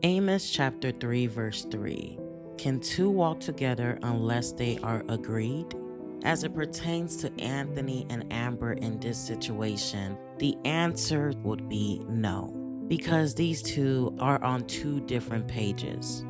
Amos chapter 3, verse 3. Can two walk together unless they are agreed? As it pertains to Anthony and Amber in this situation, the answer would be no, because these two are on two different pages.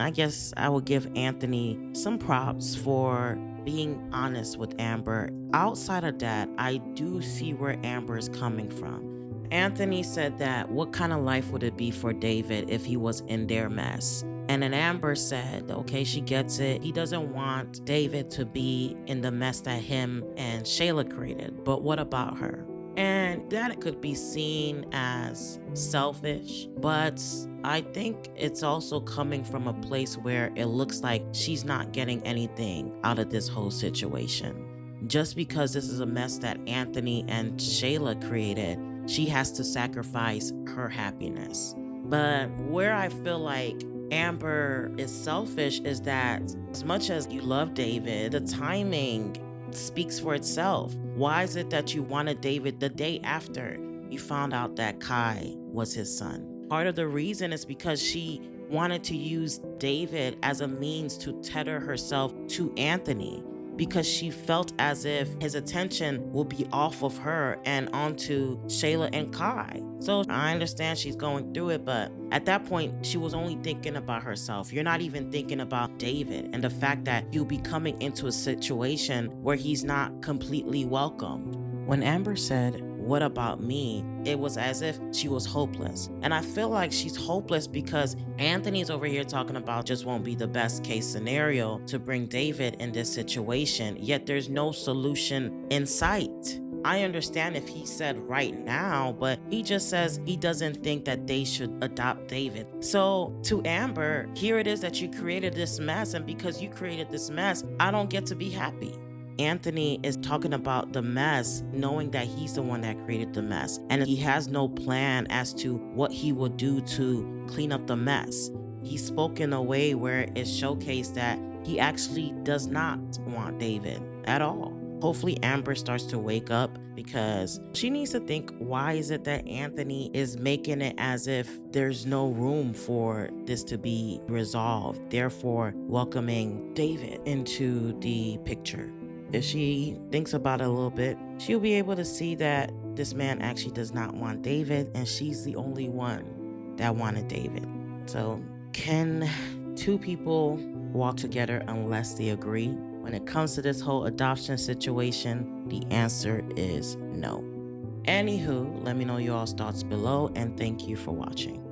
I guess I would give Anthony some props for being honest with Amber. Outside of that, I do see where Amber is coming from. Anthony said that what kind of life would it be for David if he was in their mess? And then Amber said, okay, she gets it. He doesn't want David to be in the mess that him and Shayla created. But what about her? And that could be seen as selfish, but I think it's also coming from a place where it looks like she's not getting anything out of this whole situation. Just because this is a mess that Anthony and Shayla created, she has to sacrifice her happiness. But where I feel like Amber is selfish is that as much as you love David, the timing speaks for itself. Why is it that you wanted David the day after you found out that Kai was his son? Part of the reason is because she wanted to use David as a means to tether herself to Anthony, because she felt as if his attention will be off of her and onto Shayla and Kai. So I understand she's going through it, but at that point, she was only thinking about herself. You're not even thinking about David and the fact that you'll be coming into a situation where he's not completely welcomed. When Amber said, "What about me?" it was as if she was hopeless. And I feel like she's hopeless because Anthony's over here talking about just won't be the best case scenario to bring David in this situation, yet there's no solution in sight. I understand if he said right now, but he just says he doesn't think that they should adopt David. So to Amber, here it is that you created this mess, and because you created this mess, I don't get to be happy. Anthony is talking about the mess, knowing that he's the one that created the mess, and he has no plan as to what he will do to clean up the mess. He spoke in a way where it showcased that he actually does not want David at all. Hopefully Amber starts to wake up, because she needs to think, why is it that Anthony is making it as if there's no room for this to be resolved, therefore welcoming David into the picture? If she thinks about it a little bit, she'll be able to see that this man actually does not want David, and she's the only one that wanted David. So, can two people walk together unless they agree? When it comes to this whole adoption situation, the answer is no. Anywho, let me know your all's thoughts below, and thank you for watching.